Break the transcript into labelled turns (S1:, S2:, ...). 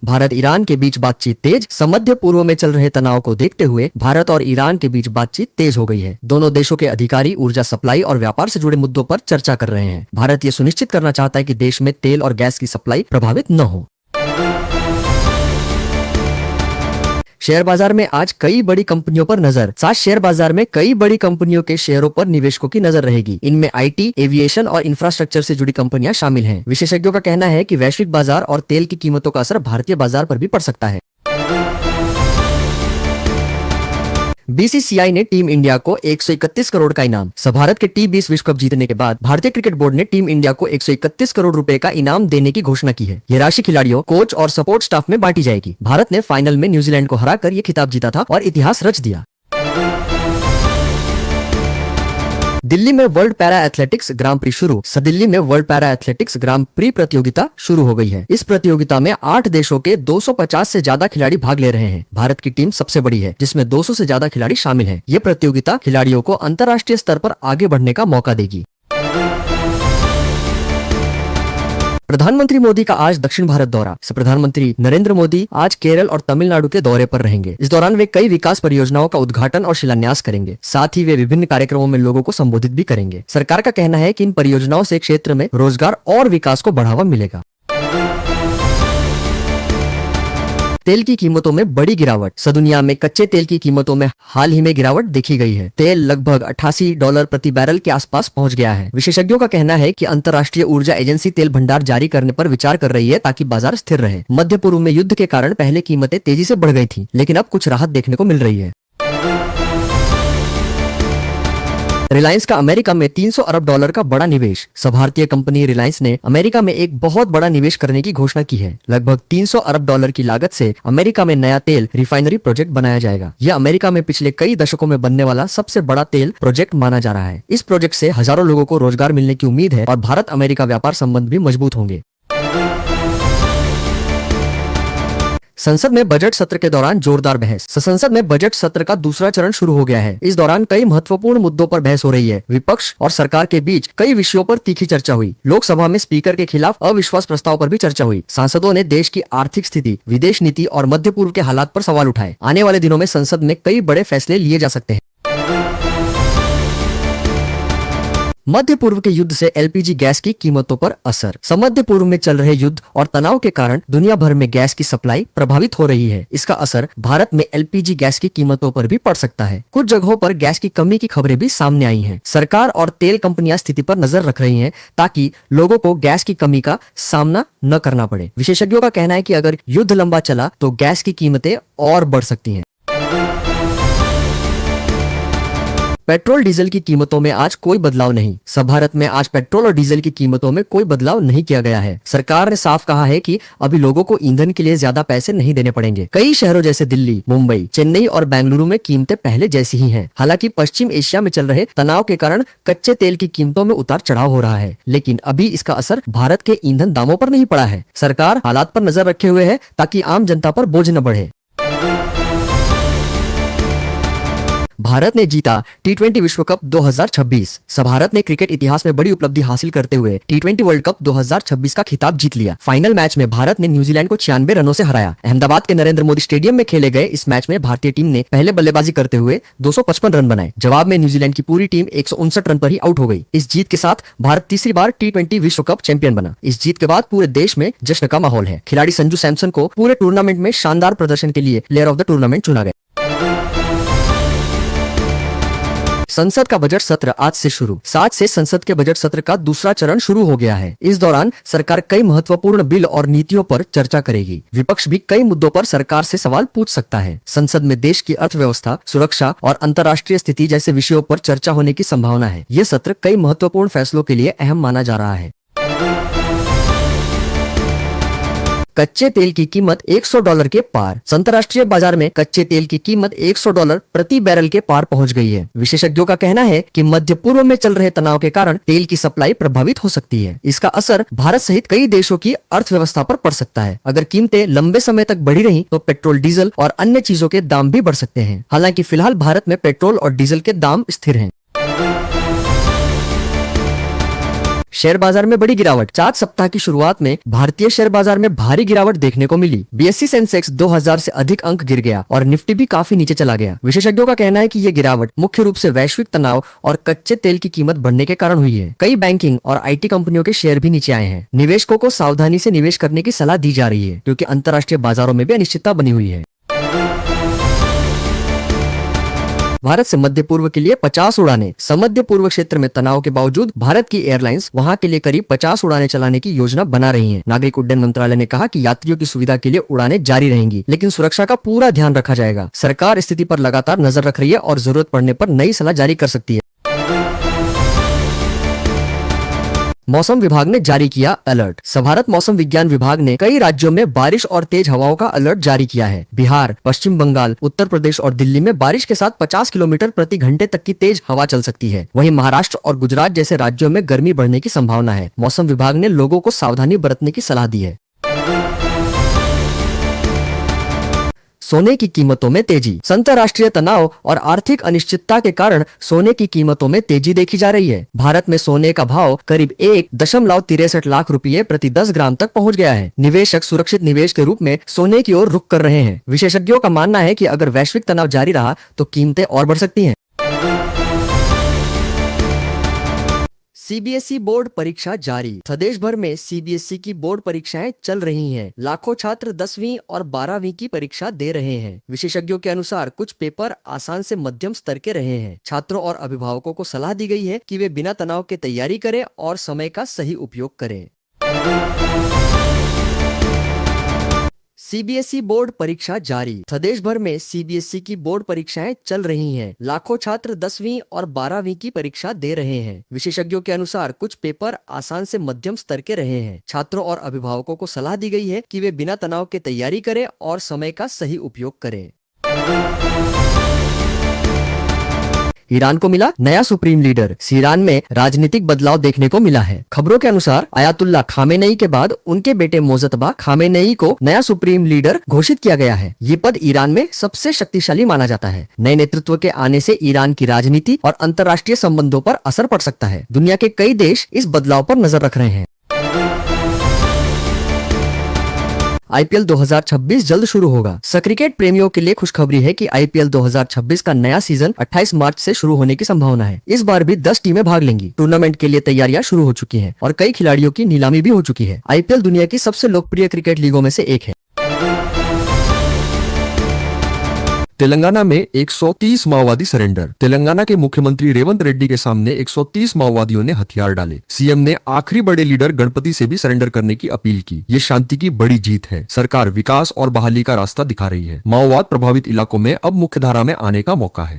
S1: Bharat Iran के बीच बातचीत तेज। मध्य पूर्व में चल रहे तनाव को देखते हुए भारत और ईरान के बीच बातचीत तेज हो गई है। दोनों देशों के अधिकारी ऊर्जा सप्लाई और व्यापार से जुड़े मुद्दों पर चर्चा कर रहे हैं। भारत ये सुनिश्चित करना चाहता है कि देश में तेल और गैस की सप्लाई प्रभावित न हो। शेयर बाजार में आज कई बड़ी कंपनियों पर नजर। साथ शेयर बाजार में कई बड़ी कंपनियों के शेयरों पर निवेशकों की नजर रहेगी। इनमें आईटी, एविएशन और इंफ्रास्ट्रक्चर से जुड़ी कंपनियां शामिल हैं। विशेषज्ञों का कहना है कि वैश्विक बाजार और तेल की कीमतों का असर भारतीय बाजार पर भी पड़ सकता है। बीसीसीआई ने टीम इंडिया को 131 करोड़ का इनाम। भारत के T20 विश्व कप जीतने के बाद भारतीय क्रिकेट बोर्ड ने टीम इंडिया को 131 करोड़ रुपए का इनाम देने की घोषणा की है। ये राशि खिलाड़ियों, कोच और सपोर्ट स्टाफ में बांटी जाएगी। भारत ने फाइनल में न्यूजीलैंड को हराकर ये खिताब जीता था और इतिहास रच दिया। दिल्ली में वर्ल्ड पैरा एथलेटिक्स ग्रां प्री शुरू। दिल्ली में वर्ल्ड पैरा एथलेटिक्स ग्रां प्री प्रतियोगिता शुरू हो गई है। इस प्रतियोगिता में 8 देशों के 250 से ज्यादा खिलाड़ी भाग ले रहे हैं। भारत की टीम सबसे बड़ी है, जिसमें 200 से ज्यादा खिलाड़ी शामिल हैं। ये प्रतियोगिता खिलाड़ियों को अंतर्राष्ट्रीय स्तर पर आगे बढ़ने का मौका देगी। प्रधानमंत्री मोदी का आज दक्षिण भारत दौरा। प्रधानमंत्री नरेंद्र मोदी आज केरल और तमिलनाडु के दौरे पर रहेंगे। इस दौरान वे कई विकास परियोजनाओं का उद्घाटन और शिलान्यास करेंगे। साथ ही वे विभिन्न कार्यक्रमों में लोगों को संबोधित भी करेंगे। सरकार का कहना है कि इन परियोजनाओं से क्षेत्र में रोजगार और विकास को बढ़ावा मिलेगा। तेल की कीमतों में बड़ी गिरावट। दुनिया में कच्चे तेल की कीमतों में हाल ही में गिरावट देखी गई है। तेल लगभग $88 प्रति बैरल के आसपास पहुंच गया है। विशेषज्ञों का कहना है कि अंतर्राष्ट्रीय ऊर्जा एजेंसी तेल भंडार जारी करने पर विचार कर रही है ताकि बाजार स्थिर रहे। मध्य पूर्व में युद्ध के कारण पहले कीमतें तेजी से बढ़ गई थी, लेकिन अब कुछ राहत देखने को मिल रही है। रिलायंस का अमेरिका में $300 अरब का बड़ा निवेश। भारतीय कंपनी रिलायंस ने अमेरिका में एक बहुत बड़ा निवेश करने की घोषणा की है। लगभग $300 अरब की लागत से अमेरिका में नया तेल रिफाइनरी प्रोजेक्ट बनाया जाएगा। यह अमेरिका में पिछले कई दशकों में बनने वाला सबसे बड़ा तेल प्रोजेक्ट माना जा रहा है। इस प्रोजेक्ट से हजारों लोगों को रोजगार मिलने की उम्मीद है और भारत अमेरिका व्यापार संबंध भी मजबूत होंगे। संसद में बजट सत्र के दौरान जोरदार बहस। संसद में बजट सत्र का दूसरा चरण शुरू हो गया है। इस दौरान कई महत्वपूर्ण मुद्दों पर बहस हो रही है। विपक्ष और सरकार के बीच कई विषयों पर तीखी चर्चा हुई। लोकसभा में स्पीकर के खिलाफ अविश्वास प्रस्ताव पर भी चर्चा हुई। सांसदों ने देश की आर्थिक स्थिति, विदेश नीति और मध्य पूर्व के हालात पर सवाल उठाए। आने वाले दिनों में संसद में कई बड़े फैसले लिए जा सकते हैं। मध्य पूर्व के युद्ध से एलपीजी गैस की कीमतों पर असर। मध्य पूर्व में चल रहे युद्ध और तनाव के कारण दुनिया भर में गैस की सप्लाई प्रभावित हो रही है। इसका असर भारत में एलपीजी गैस की कीमतों पर भी पड़ सकता है। कुछ जगहों पर गैस की कमी की खबरें भी सामने आई हैं। सरकार और तेल कंपनियां स्थिति पर नजर रख रही हैं ताकि लोगों को गैस की कमी का सामना न करना पड़े। विशेषज्ञों का कहना है कि अगर युद्ध लंबा चला तो गैस की कीमतें और बढ़ सकती हैं। पेट्रोल डीजल की कीमतों में आज कोई बदलाव नहीं। भारत में आज पेट्रोल और डीजल की कीमतों में कोई बदलाव नहीं किया गया है। सरकार ने साफ कहा है कि अभी लोगों को ईंधन के लिए ज्यादा पैसे नहीं देने पड़ेंगे। कई शहरों जैसे दिल्ली, मुंबई, चेन्नई और बेंगलुरु में कीमतें पहले जैसी ही हैं। हालांकि पश्चिम एशिया में चल रहे तनाव के कारण कच्चे तेल की कीमतों में उतार चढ़ाव हो रहा है, लेकिन अभी इसका असर भारत के ईंधन दामों पर नहीं पड़ा है। सरकार हालात पर नजर रखे हुए है ताकि आम जनता पर बोझ न बढ़े। भारत ने जीता T20 विश्व कप 2026। भारत ने क्रिकेट इतिहास में बड़ी उपलब्धि हासिल करते हुए T20 वर्ल्ड कप 2026 का खिताब जीत लिया। फाइनल मैच में भारत ने न्यूजीलैंड को 96 रनों से हराया। अहमदाबाद के नरेंद्र मोदी स्टेडियम में खेले गए इस मैच में भारतीय टीम ने पहले बल्लेबाजी करते हुए 255 रन बनाए। जवाब में न्यूजीलैंड की पूरी टीम 159 रन पर ही आउट हो गई। इस जीत के साथ भारत तीसरी बार T20 विश्व कप चैंपियन बना। इस जीत के बाद पूरे देश में जश्न का माहौल है। खिलाड़ी संजू सैमसन को पूरे टूर्नामेंट में शानदार प्रदर्शन के लिए प्लेयर ऑफ द टूर्नामेंट चुना गया। संसद का बजट सत्र आज से शुरू। आज से संसद के बजट सत्र का दूसरा चरण शुरू हो गया है। इस दौरान सरकार कई महत्वपूर्ण बिल और नीतियों पर चर्चा करेगी। विपक्ष भी कई मुद्दों पर सरकार से सवाल पूछ सकता है। संसद में देश की अर्थव्यवस्था, सुरक्षा और अंतर्राष्ट्रीय स्थिति जैसे विषयों पर चर्चा होने की संभावना है। ये सत्र कई महत्वपूर्ण फैसलों के लिए अहम माना जा रहा है। कच्चे तेल की कीमत $100 के पार। अंतर्राष्ट्रीय बाजार में कच्चे तेल की कीमत $100 प्रति बैरल के पार पहुंच गई है। विशेषज्ञों का कहना है कि मध्य पूर्व में चल रहे तनाव के कारण तेल की सप्लाई प्रभावित हो सकती है। इसका असर भारत सहित कई देशों की अर्थव्यवस्था पर पड़ सकता है। अगर कीमतें लंबे समय तक बढ़ी रही तो पेट्रोल, डीजल और अन्य चीजों के दाम भी बढ़ सकते हैं। हालांकि फिलहाल भारत में पेट्रोल और डीजल के दाम स्थिर हैं। शेयर बाजार में बड़ी गिरावट। 4 सप्ताह की शुरुआत में भारतीय शेयर बाजार में भारी गिरावट देखने को मिली। बीएसई सेंसेक्स 2000 से अधिक अंक गिर गया और निफ्टी भी काफी नीचे चला गया। विशेषज्ञों का कहना है कि ये गिरावट मुख्य रूप से वैश्विक तनाव और कच्चे तेल की कीमत बढ़ने के कारण हुई है। कई बैंकिंग और आईटी कंपनियों के शेयर भी नीचे आए हैं। निवेशकों को सावधानी से निवेश करने की सलाह दी जा रही है क्योंकि अंतर्राष्ट्रीय बाजारों में भी अनिश्चितता बनी हुई है। भारत से मध्य पूर्व के लिए 50 उड़ानें। मध्य पूर्व क्षेत्र में तनाव के बावजूद भारत की एयरलाइंस वहां के लिए करीब 50 उड़ानें चलाने की योजना बना रही हैं। नागरिक उड्डयन मंत्रालय ने कहा कि यात्रियों की सुविधा के लिए उड़ानें जारी रहेंगी, लेकिन सुरक्षा का पूरा ध्यान रखा जाएगा। सरकार स्थिति पर लगातार नजर रख रही है और जरूरत पड़ने पर नई सलाह जारी कर सकती है। मौसम विभाग ने जारी किया अलर्ट। भारत मौसम विज्ञान विभाग ने कई राज्यों में बारिश और तेज हवाओं का अलर्ट जारी किया है। बिहार, पश्चिम बंगाल, उत्तर प्रदेश और दिल्ली में बारिश के साथ 50 किलोमीटर प्रति घंटे तक की तेज हवा चल सकती है। वहीं महाराष्ट्र और गुजरात जैसे राज्यों में गर्मी बढ़ने की संभावना है। मौसम विभाग ने लोगों को सावधानी बरतने की सलाह दी है। सोने की कीमतों में तेजी। अंतर्राष्ट्रीय तनाव और आर्थिक अनिश्चितता के कारण सोने की कीमतों में तेजी देखी जा रही है। भारत में सोने का भाव करीब 1.63 लाख रुपये प्रति 10 ग्राम तक पहुंच गया है। निवेशक सुरक्षित निवेश के रूप में सोने की ओर रुख कर रहे हैं। विशेषज्ञों का मानना है कि अगर वैश्विक तनाव जारी रहा तो कीमतें और बढ़ सकती हैं। सीबीएसई बोर्ड परीक्षा जारी। देश भर में सीबीएसई की बोर्ड परीक्षाएं चल रही हैं। लाखों छात्र 10वीं और 12वीं की परीक्षा दे रहे हैं। विशेषज्ञों के अनुसार कुछ पेपर आसान से मध्यम स्तर के रहे हैं। छात्रों और अभिभावकों को सलाह दी गई है कि वे बिना तनाव के तैयारी करें और समय का सही उपयोग करें। सीबीएसई बोर्ड परीक्षा जारी। देश भर में सीबीएसई की बोर्ड परीक्षाएं चल रही हैं। लाखों छात्र 10वीं और 12वीं की परीक्षा दे रहे हैं। विशेषज्ञों के अनुसार कुछ पेपर आसान से मध्यम स्तर के रहे हैं। छात्रों और अभिभावकों को सलाह दी गई है कि वे बिना तनाव के तैयारी करें और समय का सही उपयोग करें। ईरान को मिला नया सुप्रीम लीडर। ईरान में राजनीतिक बदलाव देखने को मिला है। खबरों के अनुसार अयातुल्ला खामेनेई के बाद उनके बेटे मोजतबा खामेनेई को नया सुप्रीम लीडर घोषित किया गया है। ये पद ईरान में सबसे शक्तिशाली माना जाता है। नए नेतृत्व के आने से ईरान की राजनीति और अंतर्राष्ट्रीय संबंधों पर असर पड़ सकता है। दुनिया के कई देश इस बदलाव पर नजर रख रहे हैं। आईपीएल 2026 जल्द शुरू होगा। क्रिकेट प्रेमियों के लिए खुशखबरी है कि आईपीएल 2026 का नया सीजन 28 मार्च से शुरू होने की संभावना है। इस बार भी 10 टीमें भाग लेंगी। टूर्नामेंट के लिए तैयारियां शुरू हो चुकी हैं और कई खिलाड़ियों की नीलामी भी हो चुकी है। आईपीएल दुनिया की सबसे लोकप्रिय क्रिकेट लीगों में से एक है।
S2: तेलंगाना में 130 माओवादी सरेंडर। तेलंगाना के मुख्यमंत्री रेवंत रेड्डी के सामने 130 माओवादियों ने हथियार डाले। सीएम ने आखिरी बड़े लीडर गणपति से भी सरेंडर करने की अपील की। ये शांति की बड़ी जीत है। सरकार विकास और बहाली का रास्ता दिखा रही है। माओवाद प्रभावित इलाकों में अब मुख्यधारा में आने का मौका है।